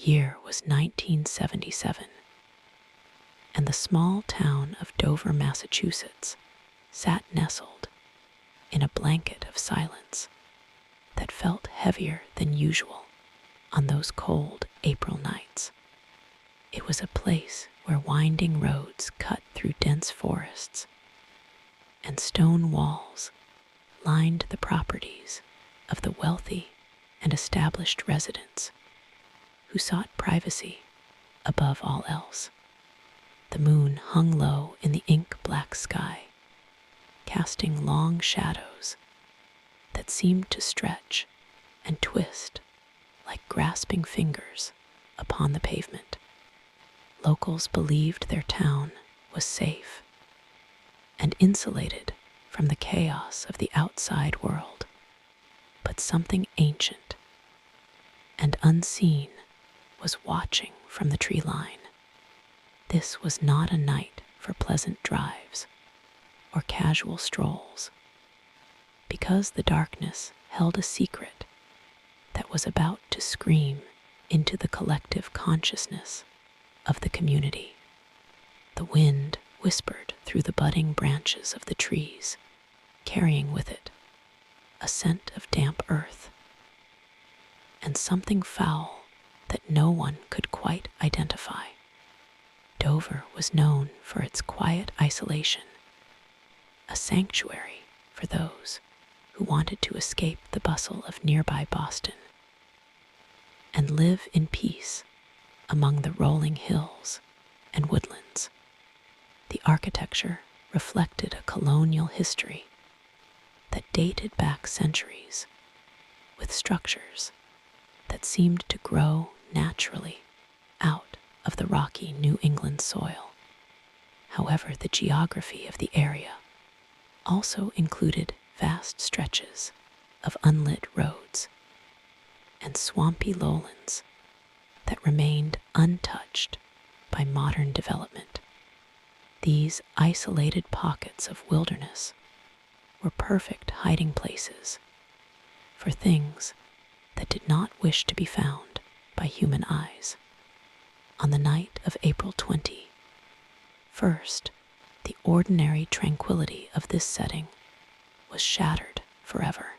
year was 1977, and the small town of Dover, Massachusetts, sat nestled in a blanket of silence that felt heavier than usual on those cold April nights. It was a place where winding roads cut through dense forests, and stone walls lined the properties of the wealthy and established residents who sought privacy above all else. The moon hung low in the ink-black sky, casting long shadows that seemed to stretch and twist like grasping fingers upon the pavement. Locals believed their town was safe and insulated from the chaos of the outside world, but something ancient and unseen was watching from the tree line. This was not a night for pleasant drives or casual strolls, because the darkness held a secret that was about to scream into the collective consciousness of the community. The wind whispered through the budding branches of the trees, carrying with it a scent of damp earth and something foul that no one could quite identify. Dover was known for its quiet isolation, a sanctuary for those who wanted to escape the bustle of nearby Boston and live in peace among the rolling hills and woodlands. The architecture reflected a colonial history that dated back centuries, with structures that seemed to grow naturally out of the rocky New England soil. However, the geography of the area also included vast stretches of unlit roads and swampy lowlands that remained untouched by modern development. These isolated pockets of wilderness were perfect hiding places for things that did not wish to be found by human eyes. On the night of April 21st, the ordinary tranquility of this setting was shattered forever.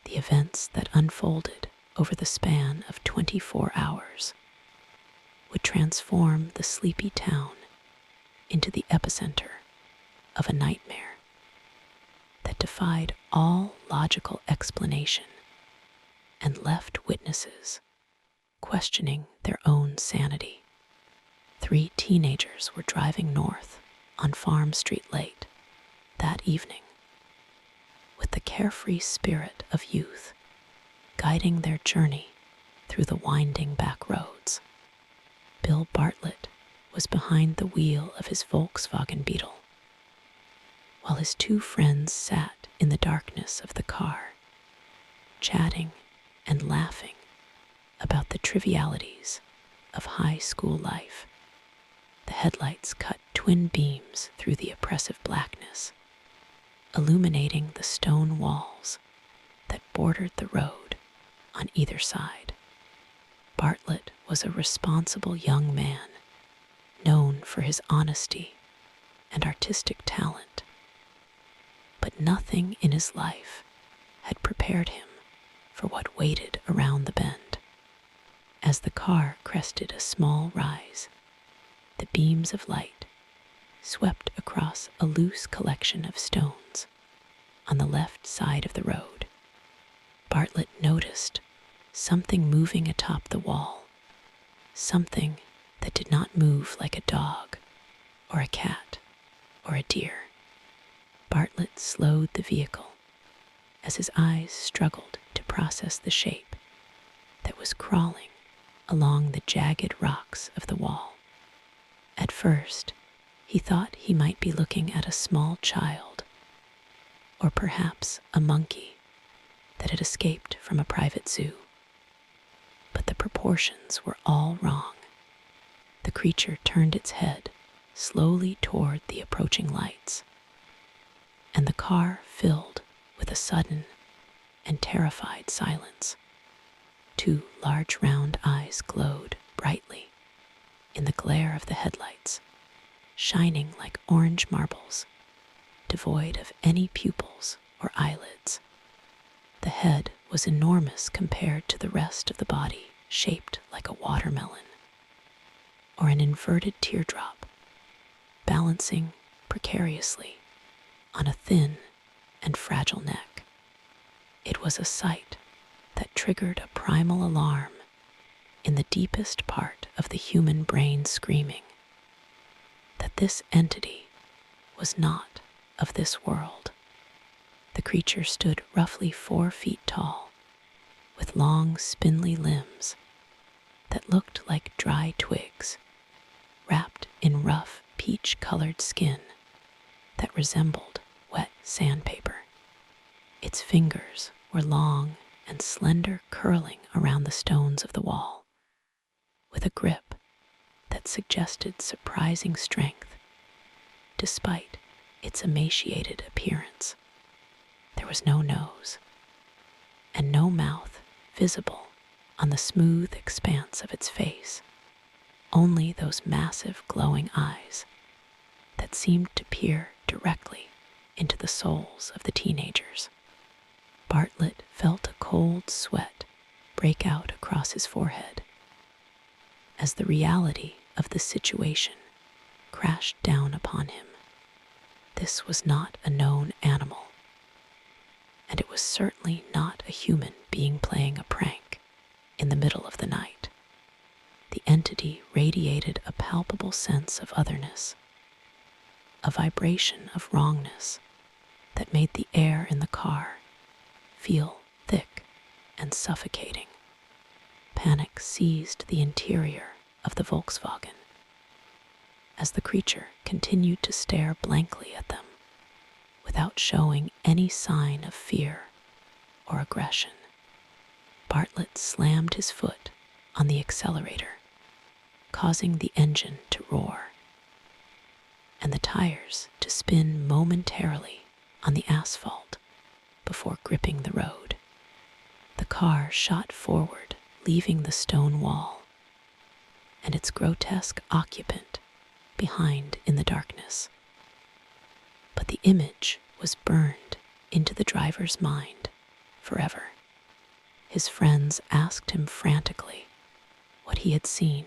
The events that unfolded over the span of 24 hours would transform the sleepy town into the epicenter of a nightmare that defied all logical explanation and left witnesses questioning their own sanity. 3 teenagers were driving north on Farm Street late that evening, with the carefree spirit of youth guiding their journey through the winding back roads. Bill Bartlett was behind the wheel of his Volkswagen Beetle, while his 2 friends sat in the darkness of the car, chatting and laughing about the trivialities of high school life. The headlights cut twin beams through the oppressive blackness, illuminating the stone walls that bordered the road on either side. Bartlett was a responsible young man, known for his honesty and artistic talent, but nothing in his life had prepared him for what waited around the bend. As the car crested a small rise, the beams of light swept across a loose collection of stones on the left side of the road. Bartlett noticed something moving atop the wall, something that did not move like a dog or a cat or a deer. Bartlett slowed the vehicle as his eyes struggled to process the shape that was crawling along the jagged rocks of the wall. At first, he thought he might be looking at a small child, or perhaps a monkey that had escaped from a private zoo. But the proportions were all wrong. The creature turned its head slowly toward the approaching lights, and the car filled with a sudden and terrified silence. 2 large round eyes glowed glare of the headlights, shining like orange marbles, devoid of any pupils or eyelids. The head was enormous compared to the rest of the body, shaped like a watermelon or an inverted teardrop, balancing precariously on a thin and fragile neck. It was a sight that triggered a primal alarm in the deepest part of the human brain, screaming that this entity was not of this world. The creature stood roughly 4 feet tall, with long, spindly limbs that looked like dry twigs, wrapped in rough, peach-colored skin that resembled wet sandpaper. Its fingers were long and slender, curling around the stones of the wall, with a grip that suggested surprising strength, despite its emaciated appearance. There was no nose, and no mouth visible on the smooth expanse of its face, only those massive glowing eyes that seemed to peer directly into the souls of the teenagers. Bartlett felt a cold sweat break out across his forehead as the reality of the situation crashed down upon him. This was not a known animal, and it was certainly not a human being playing a prank in the middle of the night. The entity radiated a palpable sense of otherness, a vibration of wrongness that made the air in the car feel thick and suffocating. Panic seized the interior of the Volkswagen as the creature continued to stare blankly at them without showing any sign of fear or aggression. Bartlett slammed his foot on the accelerator, causing the engine to roar and the tires to spin momentarily on the asphalt before gripping the road. The car shot forward, leaving the stone wall and its grotesque occupant behind in the darkness. But the image was burned into the driver's mind forever. His friends asked him frantically what he had seen,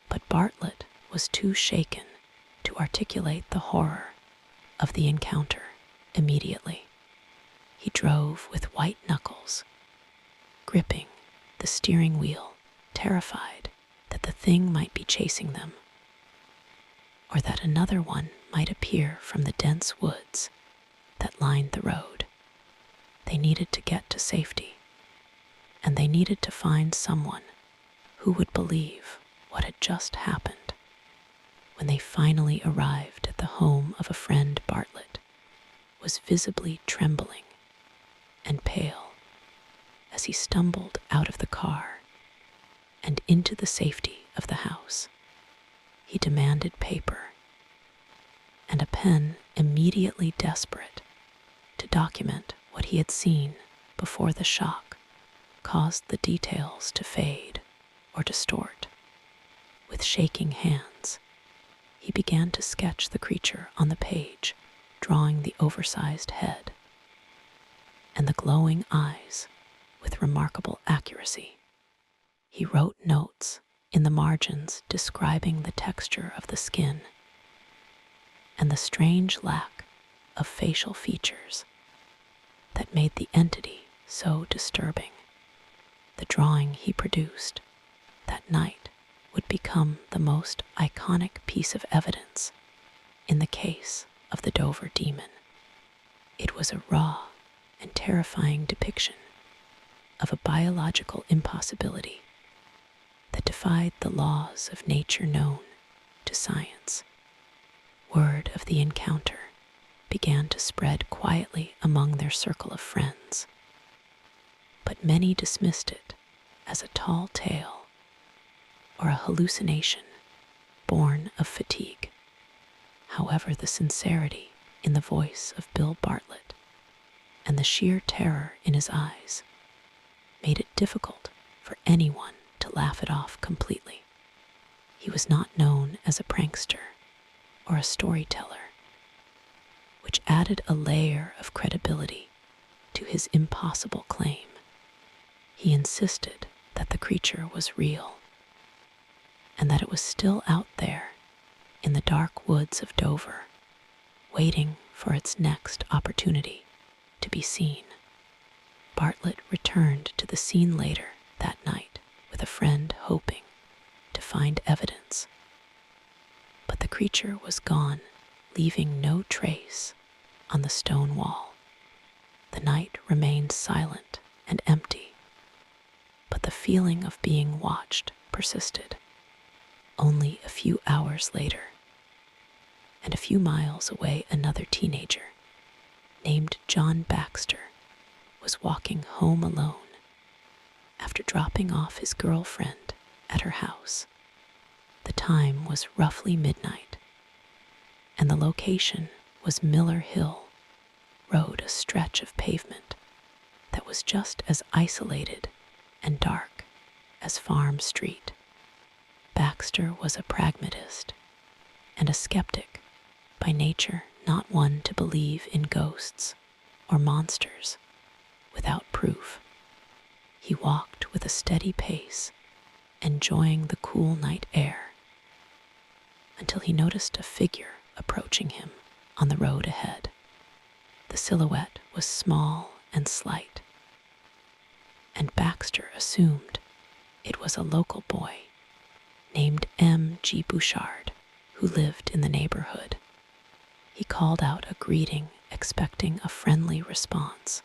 but Bartlett was too shaken to articulate the horror of the encounter immediately. He drove with white knuckles, gripping the steering wheel, terrified that the thing might be chasing them, or that another one might appear from the dense woods that lined the road. They needed to get to safety, and they needed to find someone who would believe what had just happened. When they finally arrived at the home of a friend, Bartlett was visibly trembling and pale as he stumbled out of the car and into the safety of the house. He demanded paper and a pen, immediately desperate to document what he had seen before the shock caused the details to fade or distort. With shaking hands, he began to sketch the creature on the page, drawing the oversized head and the glowing eyes with remarkable accuracy. He wrote notes in the margins describing the texture of the skin and the strange lack of facial features that made the entity so disturbing. The drawing he produced that night would become the most iconic piece of evidence in the case of the Dover demon. It was a raw and terrifying depiction of a biological impossibility that defied the laws of nature known to science. Word of the encounter began to spread quietly among their circle of friends, but many dismissed it as a tall tale or a hallucination born of fatigue. However, the sincerity in the voice of Bill Bartlett and the sheer terror in his eyes made it difficult for anyone to laugh it off completely. He was not known as a prankster or a storyteller, which added a layer of credibility to his impossible claim. He insisted that the creature was real and that it was still out there in the dark woods of Dover, waiting for its next opportunity to be seen. Bartlett returned to the scene later that night with a friend, hoping to find evidence. But the creature was gone, leaving no trace on the stone wall. The night remained silent and empty, but the feeling of being watched persisted. Only a few hours later, and a few miles away, another teenager named John Baxter was walking home alone after dropping off his girlfriend at her house. The time was roughly midnight, and the location was Miller Hill Road, a stretch of pavement that was just as isolated and dark as Farm Street. Baxter was a pragmatist and a skeptic by nature, not one to believe in ghosts or monsters without proof. He walked with a steady pace, enjoying the cool night air, until he noticed a figure approaching him on the road ahead. The silhouette was small and slight, and Baxter assumed it was a local boy named M.G. Bouchard, who lived in the neighborhood. He called out a greeting, expecting a friendly response,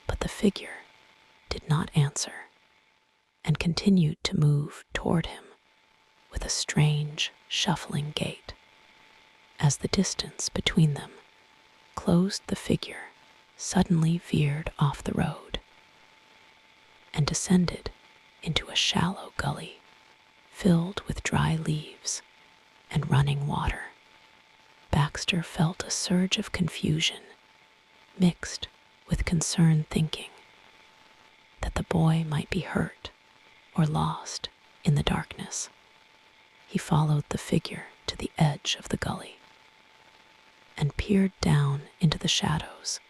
but the figure did not answer and continued to move toward him with a strange, shuffling gait. As the distance between them closed, the figure suddenly veered off the road and descended into a shallow gully filled with dry leaves and running water. Baxter felt a surge of confusion mixed with concerned, thinking that the boy might be hurt or lost in the darkness. He followed the figure to the edge of the gully and peered down into the shadows,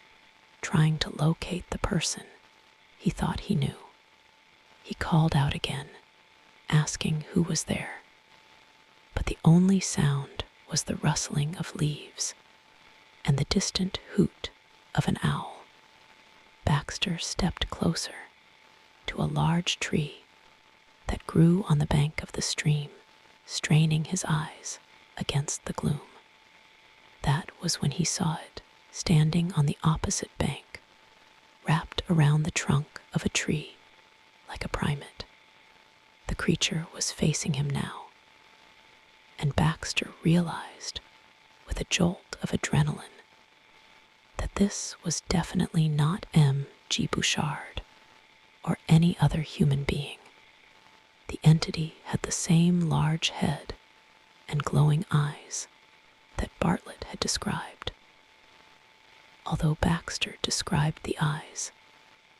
trying to locate the person he thought he knew. He called out again, asking who was there, but the only sound was the rustling of leaves and the distant hoot of an owl. Baxter stepped closer to a large tree that grew on the bank of the stream, straining his eyes against the gloom. That was when he saw it, standing on the opposite bank, wrapped around the trunk of a tree like a primate. The creature was facing him now, and Baxter realized with a jolt of adrenaline that this was definitely not M.G. Bouchard or any other human being. The entity had the same large head and glowing eyes that Bartlett had described, although Baxter described the eyes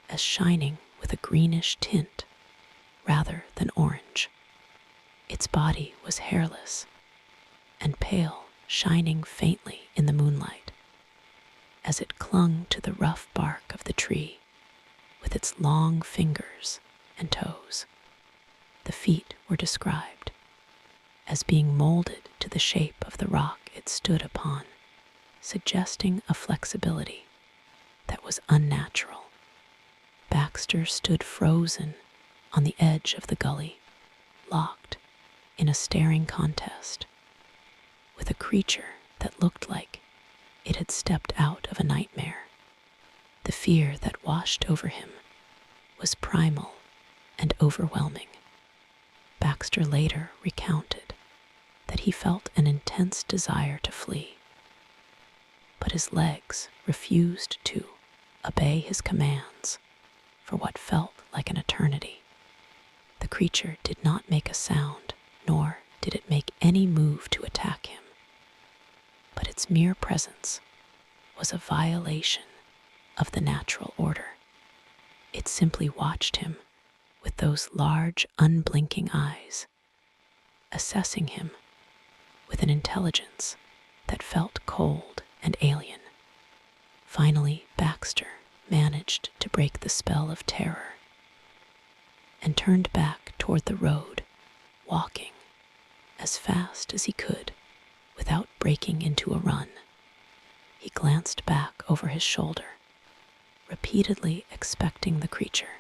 as shining with a greenish tint rather than orange. Its body was hairless and pale, shining faintly in the moonlight as it clung to the rough bark of the tree with its long fingers and toes. The feet were described as being molded to the shape of the rock it stood upon, suggesting a flexibility that was unnatural. Baxter stood frozen on the edge of the gully, locked in a staring contest with a creature that looked like it had stepped out of a nightmare. The fear that washed over him was primal and overwhelming. Baxter later recounted that he felt an intense desire to flee, but his legs refused to obey his commands for what felt like an eternity. The creature did not make a sound, nor did it make any move to attack him, but its mere presence was a violation of the natural order. It simply watched him with those large, unblinking eyes assessing him with an intelligence that felt cold and alien. Finally, Baxter managed to break the spell of terror and turned back toward the road, walking as fast as he could without breaking into a run. He glanced back over his shoulder, repeatedly expecting the creature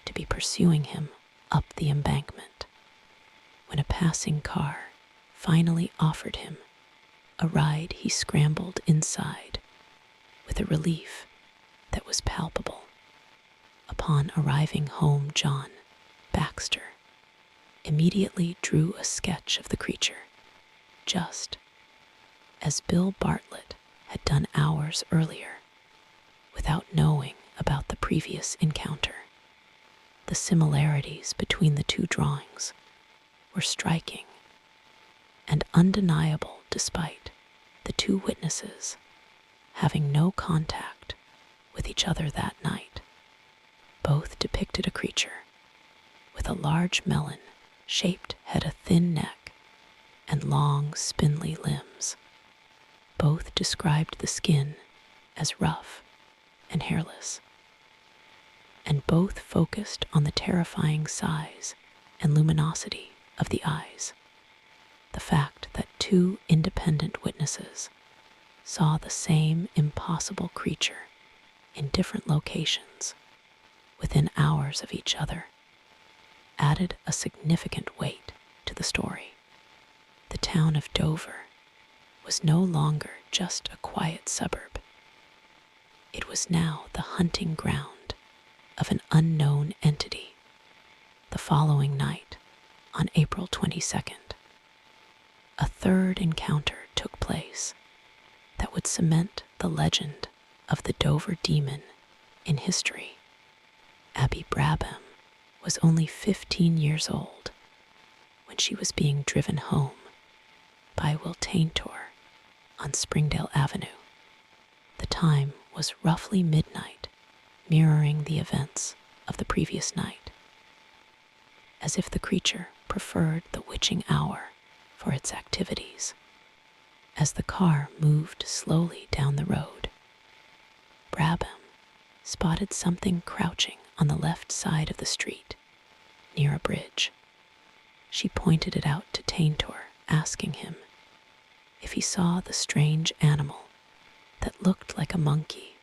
to be pursuing him up the embankment. When a passing car finally offered him a ride, he scrambled inside with a relief that was palpable. Upon arriving home, John Baxter immediately drew a sketch of the creature, just as Bill Bartlett had done hours earlier, without knowing about the previous encounter. The similarities between the two drawings were striking and undeniable, despite the two witnesses having no contact with each other that night. Both depicted a creature with a large melon-shaped head, a thin neck, and long, spindly limbs. Both described the skin as rough and hairless, and both focused on the terrifying size and luminosity of the eyes. The fact that two independent witnesses saw the same impossible creature in different locations within hours of each other added a significant weight to the story. The town of Dover was no longer just a quiet suburb. It was now the hunting ground of an unknown entity. The following night, on April 22nd, a third encounter took place that would cement the legend of the Dover demon in history. Abby Brabham was only 15 years old when she was being driven home by Will Taintor on Springdale Avenue. The time was roughly midnight, mirroring the events of the previous night, as if the creature preferred the witching hour for its activities. As the car moved slowly down the road, Brabham spotted something crouching on the left side of the street, near a bridge. She pointed it out to Taintor, asking him if he saw the strange animal that looked like a monkey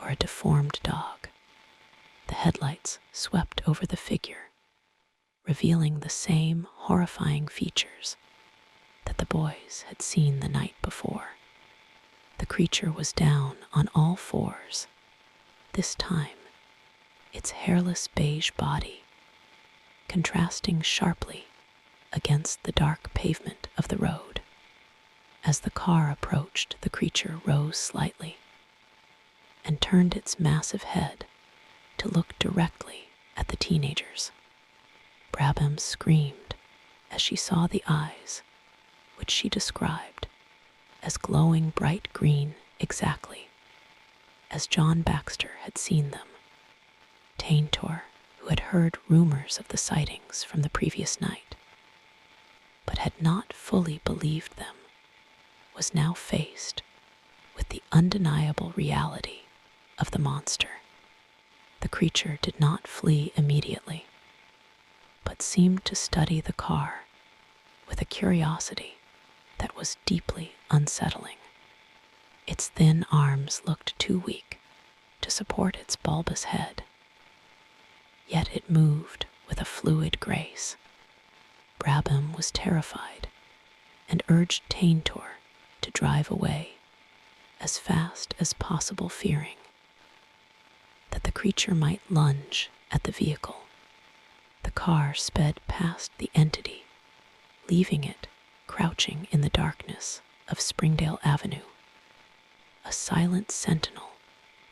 or a deformed dog. The headlights swept over the figure, revealing the same horrifying features that the boys had seen the night before. The creature was down on all fours, this time its hairless beige body contrasting sharply against the dark pavement of the road. As the car approached, the creature rose slightly and turned its massive head to look directly at the teenagers. Brabham screamed as she saw the eyes, which she described as glowing bright green, exactly as John Baxter had seen them. Taintor, who had heard rumors of the sightings from the previous night, but had not fully believed them, was now faced with the undeniable reality of the monster. The creature did not flee immediately, but seemed to study the car with a curiosity that was deeply unsettling. Its thin arms looked too weak to support its bulbous head, yet it moved with a fluid grace. Brabham was terrified and urged Taintor to drive away as fast as possible, fearing that the creature might lunge at the vehicle. The car sped past the entity, leaving it crouching in the darkness of Springdale Avenue, a silent sentinel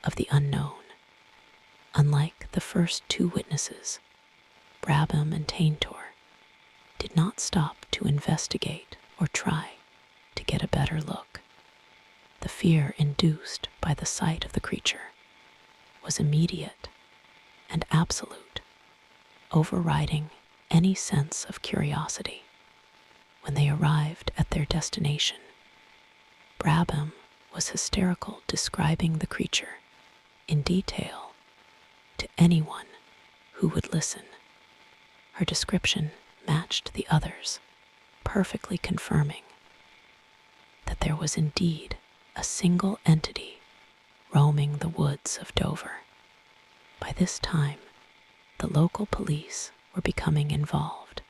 of the unknown. Unlike the first two witnesses, Brabham and Taintor did not stop to investigate or try to get a better look. The fear induced by the sight of the creature was immediate and absolute, overriding any sense of curiosity. When they arrived at their destination, Brabham was hysterical, describing the creature in detail to anyone who would listen. Her description matched the others, perfectly confirming that there was indeed a single entity roaming the woods of Dover. By this time, the local police were becoming involved,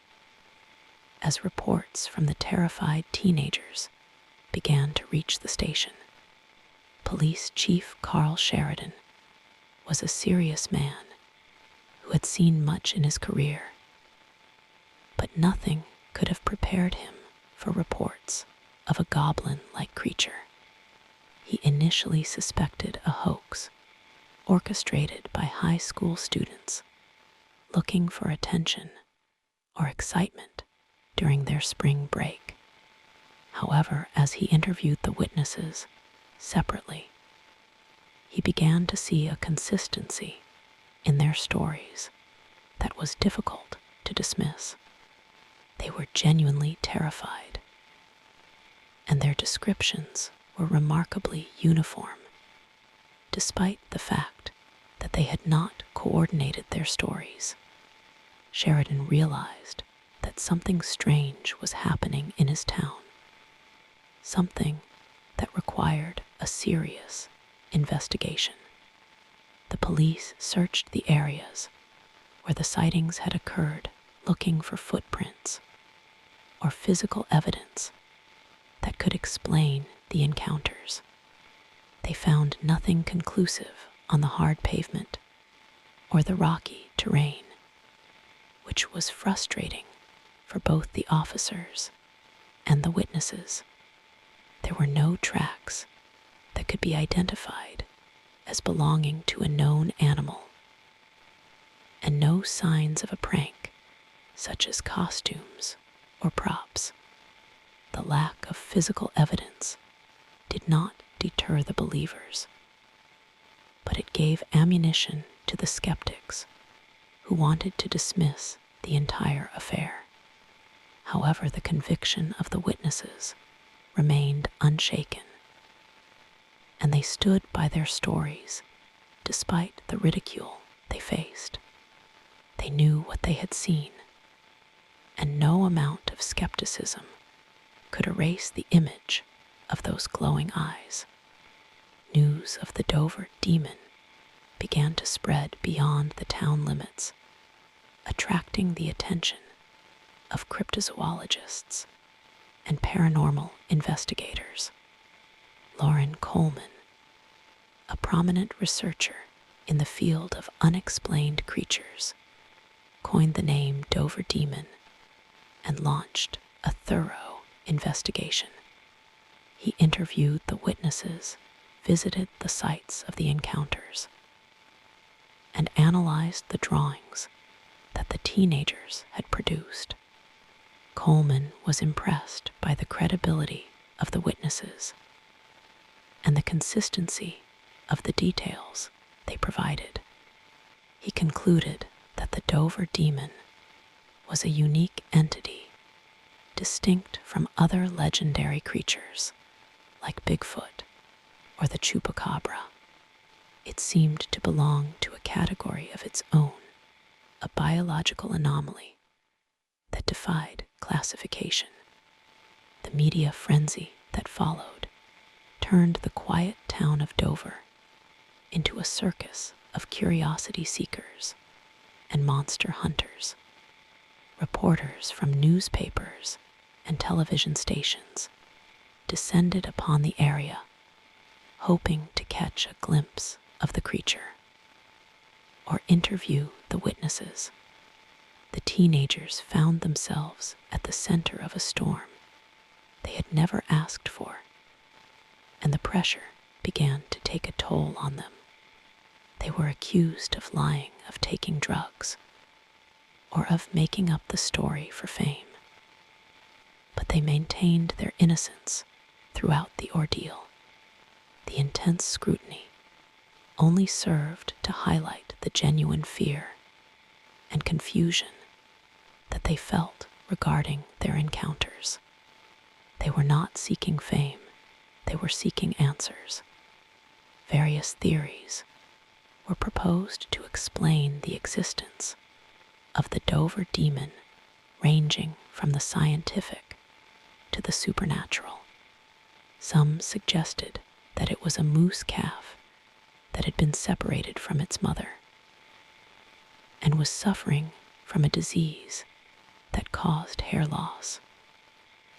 as reports from the terrified teenagers began to reach the station. Police Chief Carl Sheridan was a serious man who had seen much in his career, but nothing could have prepared him for reports of a goblin-like creature. He initially suspected a hoax orchestrated by high school students looking for attention or excitement during their spring break. However, as he interviewed the witnesses separately, he began to see a consistency in their stories that was difficult to dismiss. They were genuinely terrified, and their descriptions were remarkably uniform, despite the fact that they had not coordinated their stories. Sheridan realized that something strange was happening in his town, something that required a serious investigation. The police searched the areas where the sightings had occurred, looking for footprints or physical evidence that could explain the encounters. They found nothing conclusive on the hard pavement or the rocky terrain, which was frustrating for both the officers and the witnesses. There were no tracks that could be identified as belonging to a known animal, and no signs of a prank, such as costumes or props. The lack of physical evidence did not deter the believers, but it gave ammunition to the skeptics who wanted to dismiss the entire affair. However, the conviction of the witnesses remained unshaken, and they stood by their stories despite the ridicule they faced. They knew what they had seen, and no amount of skepticism could erase the image of those glowing eyes. News of the Dover demon began to spread beyond the town limits, attracting the attention of cryptozoologists and paranormal investigators. Lauren Coleman, a prominent researcher in the field of unexplained creatures, coined the name Dover Demon and launched a thorough investigation. He interviewed the witnesses, visited the sites of the encounters, and analyzed the drawings that the teenagers had produced. Coleman was impressed by the credibility of the witnesses and the consistency of the details they provided. He concluded that the Dover demon was a unique entity, distinct from other legendary creatures like Bigfoot or the chupacabra. It seemed to belong to a category of its own, a biological anomaly that defied classification. The media frenzy that followed turned the quiet town of Dover into a circus of curiosity seekers and monster hunters. Reporters from newspapers and television stations descended upon the area, hoping to catch a glimpse of the creature or interview the witnesses. The teenagers found themselves at the center of a storm they had never asked for, and the pressure began to take a toll on them. They were accused of lying, of taking drugs, or of making up the story for fame. But they maintained their innocence throughout the ordeal. The intense scrutiny only served to highlight the genuine fear and confusion that they felt regarding their encounters. They were not seeking fame, they were seeking answers. Various theories were proposed to explain the existence of the Dover demon, ranging from the scientific to the supernatural. Some suggested that it was a moose calf that had been separated from its mother and was suffering from a disease that caused hair loss.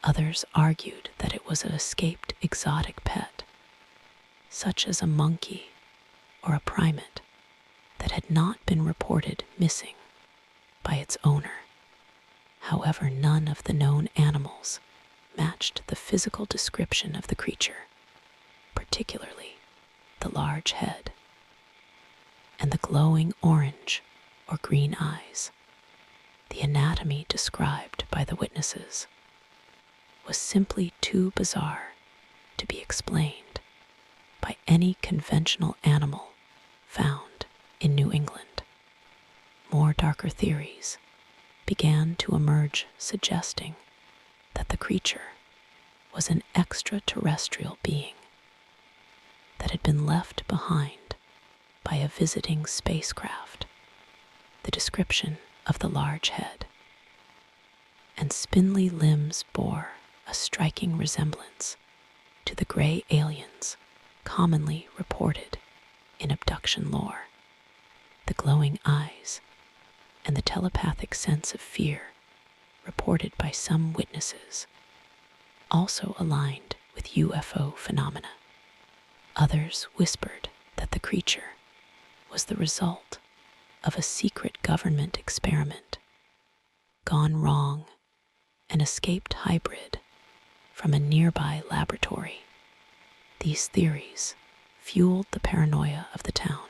Others argued that it was an escaped exotic pet, such as a monkey or a primate, that had not been reported missing by its owner. However, none of the known animals matched the physical description of the creature, particularly the large head and the glowing orange or green eyes. The anatomy described by the witnesses was simply too bizarre to be explained by any conventional animal found in New England. More darker theories began to emerge, suggesting that the creature was an extraterrestrial being that had been left behind by a visiting spacecraft. The description of the large head and spindly limbs bore a striking resemblance to the gray aliens commonly reported in abduction lore. The glowing eyes and the telepathic sense of fear reported by some witnesses also aligned with UFO phenomena. Others whispered that the creature was the result of a secret government experiment gone wrong, an escaped hybrid from a nearby laboratory. These theories fueled the paranoia of the town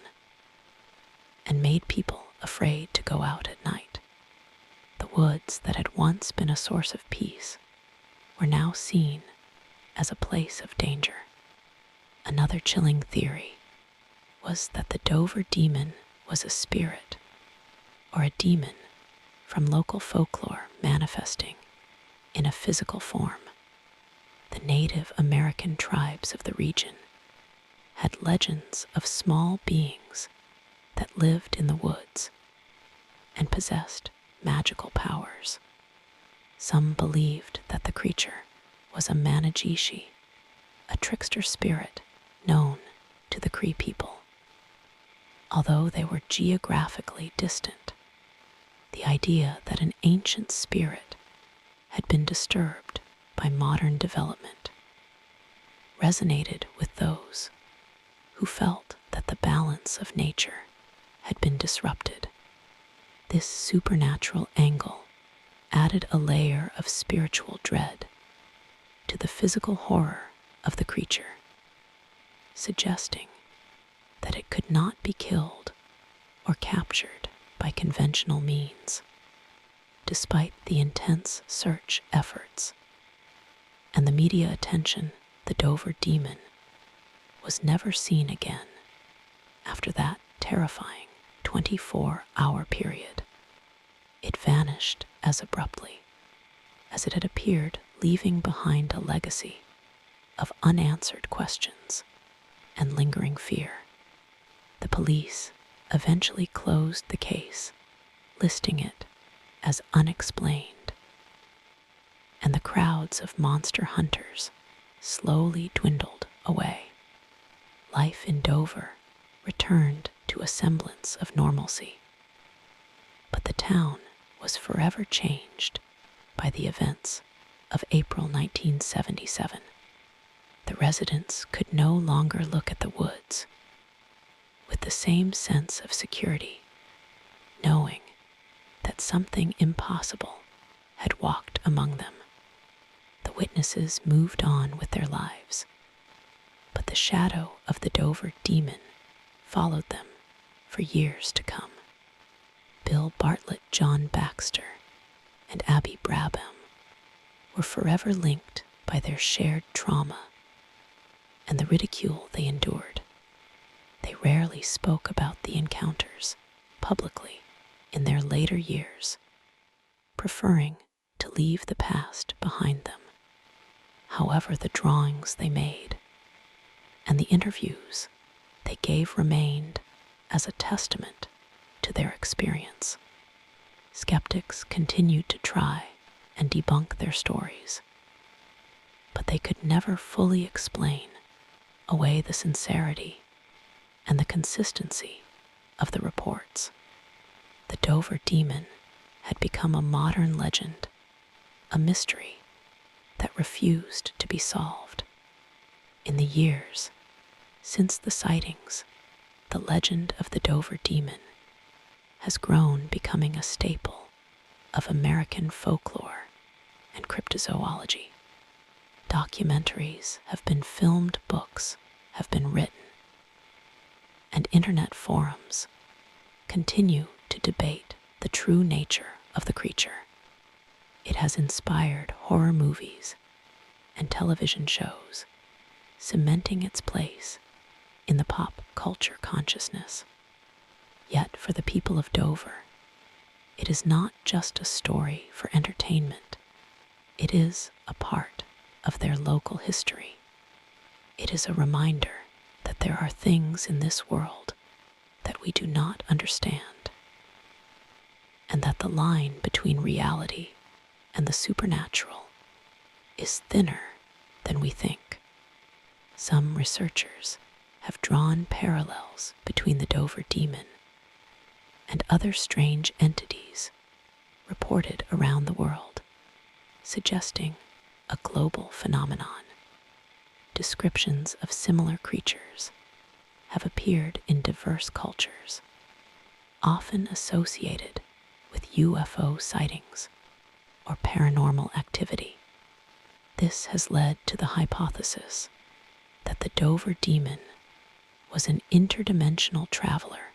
and made people afraid to go out at night. The woods that had once been a source of peace were now seen as a place of danger. Another chilling theory was that the Dover demon was a spirit or a demon from local folklore manifesting in a physical form. The Native American tribes of the region had legends of small beings that lived in the woods and possessed magical powers. Some believed that the creature was a Manajishi, a trickster spirit known to the Cree people. Although they were geographically distant, the idea that an ancient spirit had been disturbed by modern development resonated with those who felt that the balance of nature had been disrupted. This supernatural angle added a layer of spiritual dread to the physical horror of the creature, suggesting that it could not be killed or captured by conventional means. Despite the intense search efforts and the media attention, the Dover demon was never seen again after that terrifying 24-hour period. It vanished as abruptly as it had appeared, leaving behind a legacy of unanswered questions and lingering fear. The police eventually closed the case, listing it as unexplained, and the crowds of monster hunters slowly dwindled away. Life in Dover returned to a semblance of normalcy, but the town was forever changed by the events of April 1977. The residents could no longer look at the woods with the same sense of security, knowing that something impossible had walked among them. The witnesses moved on with their lives, but the shadow of the Dover demon followed them for years to come. Bill Bartlett, John Baxter, and Abby Brabham were forever linked by their shared trauma and the ridicule they endured. They rarely spoke about the encounters publicly in their later years, preferring to leave the past behind them. However, the drawings they made and the interviews they gave remained as a testament to their experience. Skeptics continued to try and debunk their stories, but they could never fully explain away the sincerity and the consistency of the reports. The Dover demon had become a modern legend, a mystery that refused to be solved. In the years since the sightings, the legend of the Dover demon has grown, becoming a staple of American folklore and cryptozoology. Documentaries have been filmed, books have been written, and internet forums continue to debate the true nature of the creature. It has inspired horror movies and television shows, cementing its place in the pop culture consciousness. Yet for the people of Dover, it is not just a story for entertainment. It is a part of their local history. It is a reminder that there are things in this world that we do not understand, and that the line between reality and the supernatural is thinner than we think. Some researchers have drawn parallels between the Dover demon and other strange entities reported around the world, suggesting a global phenomenon. Descriptions of similar creatures have appeared in diverse cultures, often associated with UFO sightings or paranormal activity. This has led to the hypothesis that the Dover demon was an interdimensional traveler,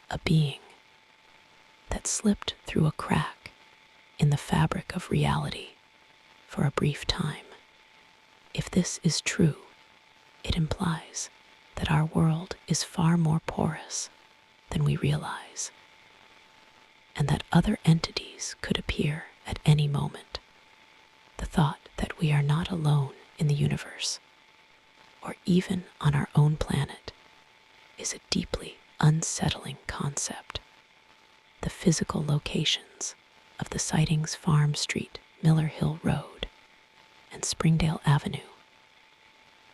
a being that slipped through a crack in the fabric of reality for a brief time. If this is true, it implies that our world is far more porous than we realize, and that other entities could appear at any moment. The thought that we are not alone in the universe, or even on our own planet, is a deeply unsettling concept. The physical locations of the sightings, Farm Street, Miller Hill Road, and Springdale Avenue,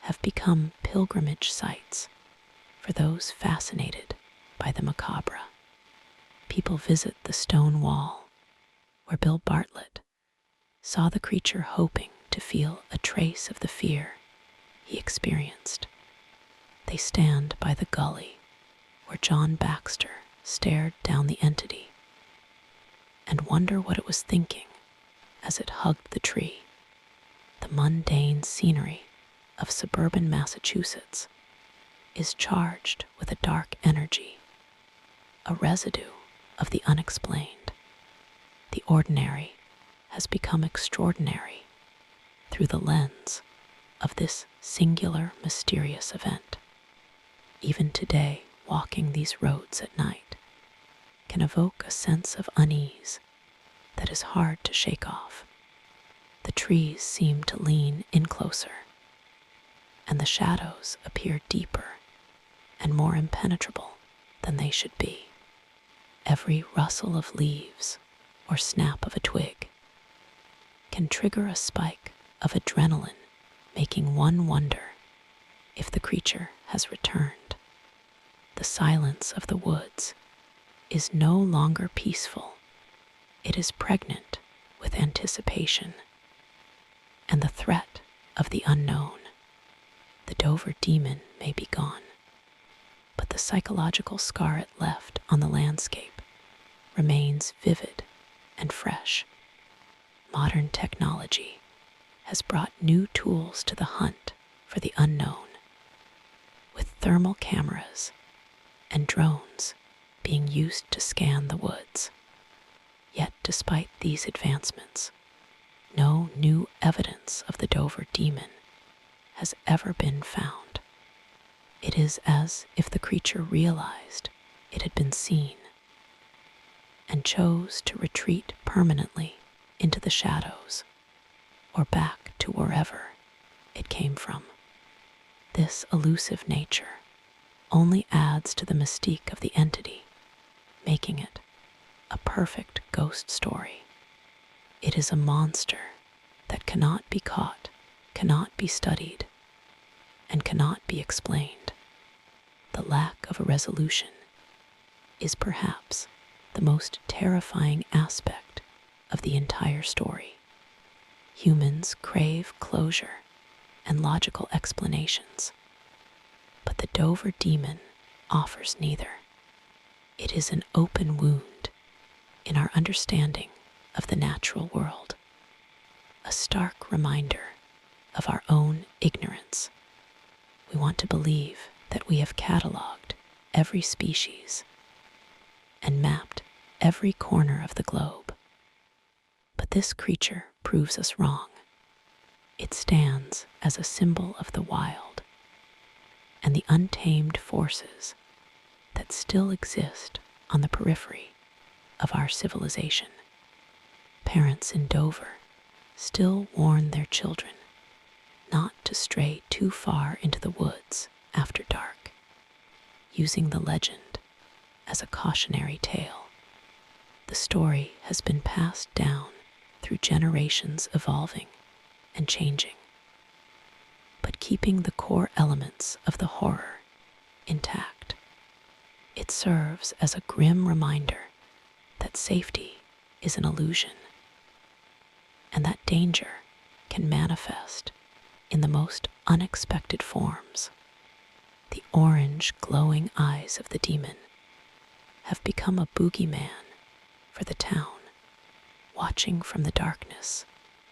have become pilgrimage sites for those fascinated by the macabre. People visit the stone wall where Bill Bartlett saw the creature, hoping to feel a trace of the fear he experienced. They stand by the gully where John Baxter stared down the entity and wonder what it was thinking as it hugged the tree. The mundane scenery of suburban Massachusetts is charged with a dark energy, a residue of the unexplained. The ordinary has become extraordinary through the lens of this singular, mysterious event. Even today, walking these roads at night can evoke a sense of unease that is hard to shake off. The trees seem to lean in closer, and the shadows appear deeper and more impenetrable than they should be. Every rustle of leaves or snap of a twig can trigger a spike of adrenaline, making one wonder if the creature has returned. The silence of the woods is no longer peaceful. It is pregnant with anticipation and the threat of the unknown. The Dover demon may be gone, but the psychological scar it left on the landscape remains vivid and fresh. Modern technology has brought new tools to the hunt for the unknown, with thermal cameras and drones being used to scan the woods. Yet despite these advancements, no new evidence of the Dover demon has ever been found. It is as if the creature realized it had been seen and chose to retreat permanently into the shadows or back to wherever it came from. This elusive nature only adds to the mystique of the entity, making it a perfect ghost story. It is a monster that cannot be caught, cannot be studied, and cannot be explained. The lack of a resolution is perhaps the most terrifying aspect of the entire story. Humans crave closure and logical explanations, but the Dover demon offers neither. It is an open wound in our understanding of the natural world, a stark reminder of our own ignorance. We want to believe that we have cataloged every species and mapped every corner of the globe. But this creature proves us wrong. It stands as a symbol of the wild and the untamed forces that still exist on the periphery of our civilization. Parents in Dover still warn their children not to stray too far into the woods after dark, using the legend as a cautionary tale. The story has been passed down through generations, evolving and changing, but keeping the core elements of the horror intact. It serves as a grim reminder that safety is an illusion, and that danger can manifest in the most unexpected forms. The orange, glowing eyes of the demon have become a boogeyman for the town, watching from the darkness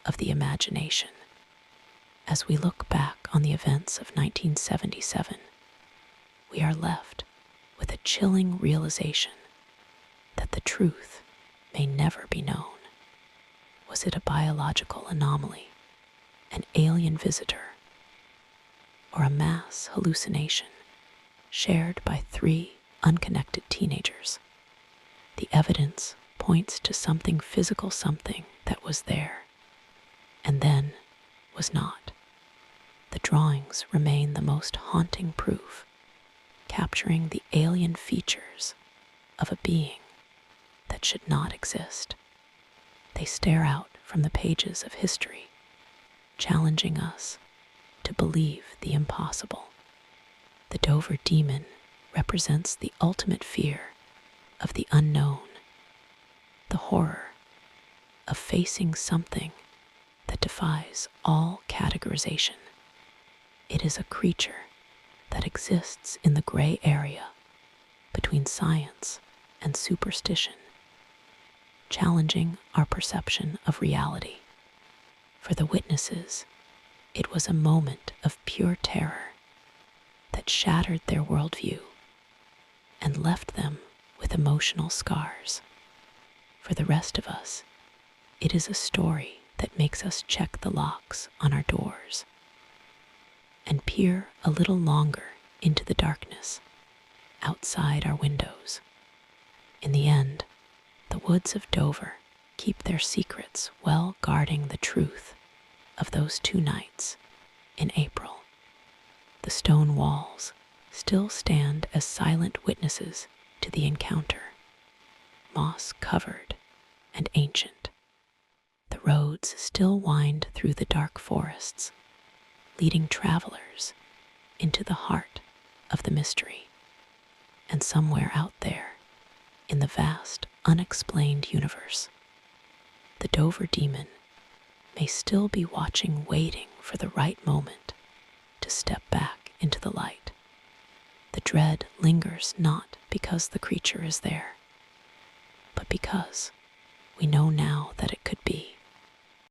of the imagination. As we look back on the events of 1977, we are left with a chilling realization that the truth may never be known. Was it a biological anomaly, an alien visitor, or a mass hallucination shared by 3 unconnected teenagers? The evidence points to something physical, something that was there and then was not. The drawings remain the most haunting proof, capturing the alien features of a being that should not exist. They stare out from the pages of history, challenging us to believe the impossible. The Dover demon represents the ultimate fear of the unknown, the horror of facing something that defies all categorization. It is a creature that exists in the gray area between science and superstition, challenging our perception of reality. For the witnesses, it was a moment of pure terror that shattered their worldview and left them with emotional scars. For the rest of us, it is a story that makes us check the locks on our doors and peer a little longer into the darkness outside our windows. In the end, the woods of Dover keep their secrets, well guarding the truth of those 2 nights in April. The stone walls still stand as silent witnesses to the encounter, moss-covered and ancient. The roads still wind through the dark forests, leading travelers into the heart of the mystery. And somewhere out there, in the vast, unexplained universe, the Dover demon may still be watching, waiting for the right moment to step back into the light. The dread lingers not because the creature is there, but because we know now that it